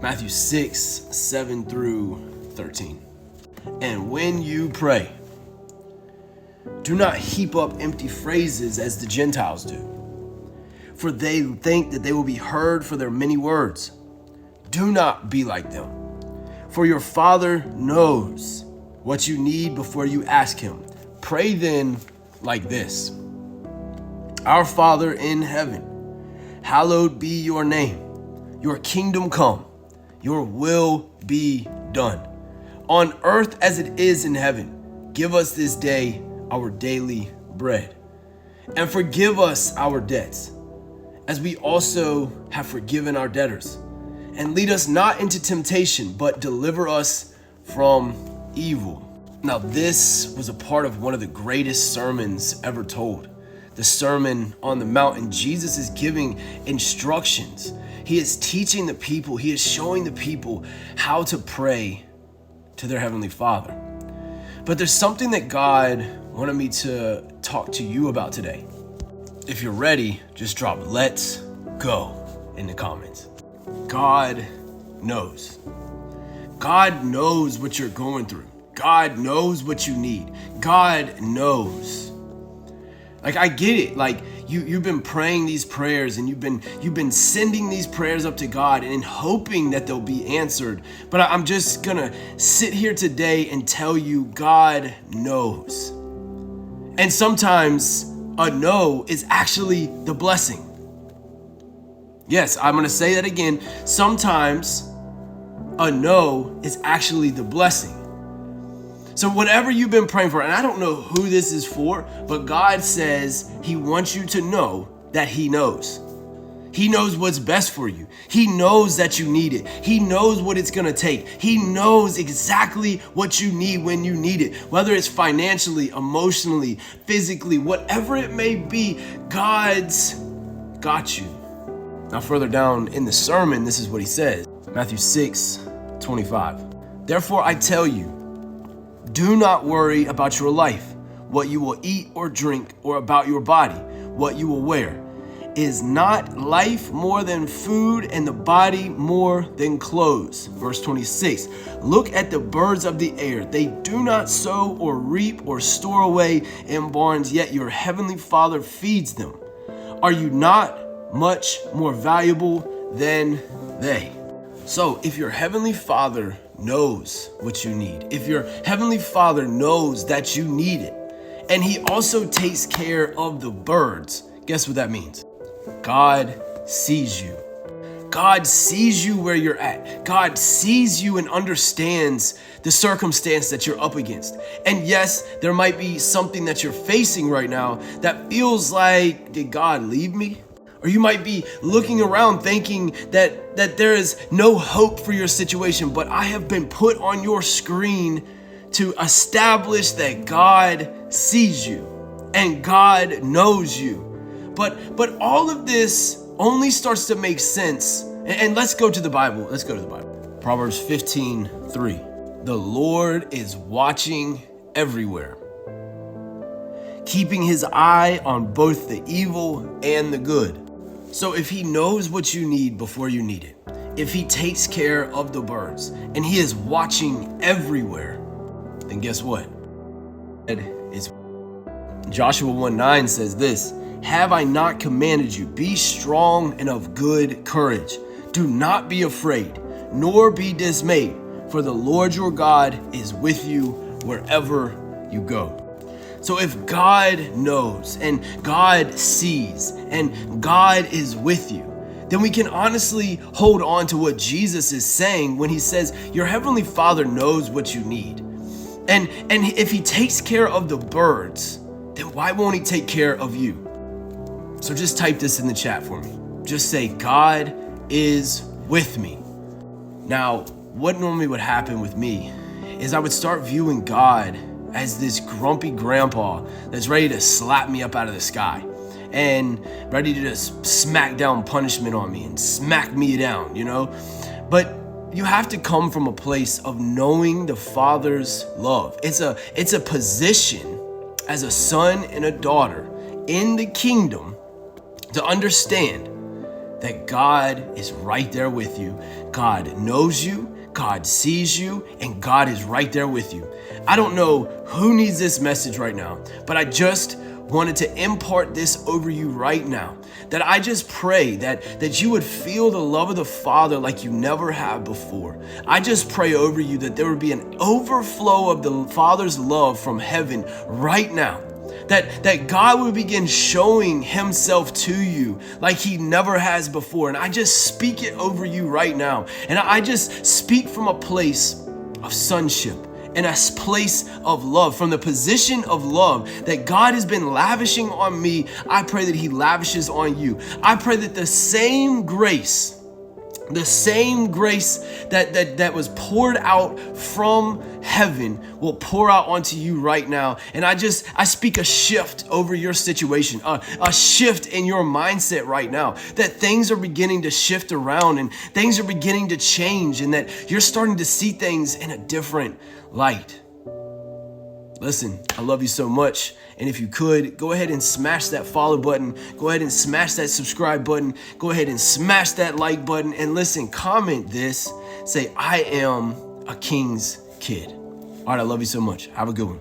Matthew 6, 7 through 13. And when you pray, do not heap up empty phrases as the Gentiles do, for they think that they will be heard for their many words. Do not be like them, for your Father knows what you need before you ask him. Pray then like this: Our Father in heaven, hallowed be your name. Your kingdom come, your will be done, on earth as it is in heaven. Give us this day our daily bread, and forgive us our debts, as we also have forgiven our debtors. And lead us not into temptation, but deliver us from evil. Now, this was a part of one of the greatest sermons ever told, the Sermon on the Mount. And Jesus is giving instructions. He is teaching the people, he is showing the people how to pray to their Heavenly Father. But there's something that God wanted me to talk to you about today. If you're ready, just drop "let's go" in the comments. God knows. God knows what you're going through. God knows what you need. God knows. Like, I get it. Like, you've been praying these prayers and you've been sending these prayers up to God and hoping that they'll be answered. But I'm just gonna sit here today and tell you God knows. And sometimes a no is actually the blessing. Yes, I'm gonna say that again. Sometimes a no is actually the blessing. So whatever you've been praying for, and I don't know who this is for, but God says he wants you to know that he knows. He knows what's best for you. He knows that you need it. He knows what it's gonna take. He knows exactly what you need when you need it. Whether it's financially, emotionally, physically, whatever it may be, God's got you. Now, further down in the sermon, this is what he says. Matthew 6, 25. Therefore I tell you, do not worry about your life, what you will eat or drink, or about your body, what you will wear. Is not life more than food, and the body more than clothes? Verse 26. Look at the birds of the air. They do not sow or reap or store away in barns, yet your heavenly Father feeds them. Are you not much more valuable than they? So if your Heavenly Father knows what you need, if your Heavenly Father knows that you need it, and he also takes care of the birds, guess what that means? God sees you. God sees you where you're at. God sees you and understands the circumstance that you're up against. And yes, there might be something that you're facing right now that feels like, did God leave me? Or you might be looking around thinking that there is no hope for your situation, but I have been put on your screen to establish that God sees you and God knows you. But all of this only starts to make sense. And let's go to the Bible. Let's go to the Bible. Proverbs 15:3. The Lord is watching everywhere, keeping his eye on both the evil and the good. So if he knows what you need before you need it, if he takes care of the birds, and he is watching everywhere, then guess what? Joshua 1:9 says this: Have I not commanded you? Be strong and of good courage. Do not be afraid, nor be dismayed, for the Lord your God is with you wherever you go. So if God knows and God sees and God is with you, then we can honestly hold on to what Jesus is saying when he says your Heavenly Father knows what you need. And if he takes care of the birds, then why won't he take care of you? So just type this in the chat for me. Just say, God is with me. Now, what normally would happen with me is I would start viewing God as this grumpy grandpa that's ready to slap me up out of the sky and ready to just smack down punishment on me and smack me down, you know? But you have to come from a place of knowing the Father's love. It's a position as a son and a daughter in the kingdom to understand that God is right there with you. God knows you, God sees you, and God is right there with you. I don't know who needs this message right now, but I just wanted to impart this over you right now. That I just pray that you would feel the love of the Father like you never have before. I just pray over you that there would be an overflow of the Father's love from heaven right now. That God would begin showing himself to you like he never has before. And I just speak it over you right now. And I just speak from a place of sonship and a place of love, from the position of love that God has been lavishing on me. I pray that he lavishes on you. I pray that the same grace that was poured out from heaven will pour out onto you right now. And I speak a shift over your situation, a shift in your mindset right now, that things are beginning to shift around and things are beginning to change, and that you're starting to see things in a different light. Listen, I love you so much. And if you could, go ahead and smash that follow button. Go ahead and smash that subscribe button. Go ahead and smash that like button. And listen, comment this. Say, I am a king's kid. All right, I love you so much. Have a good one.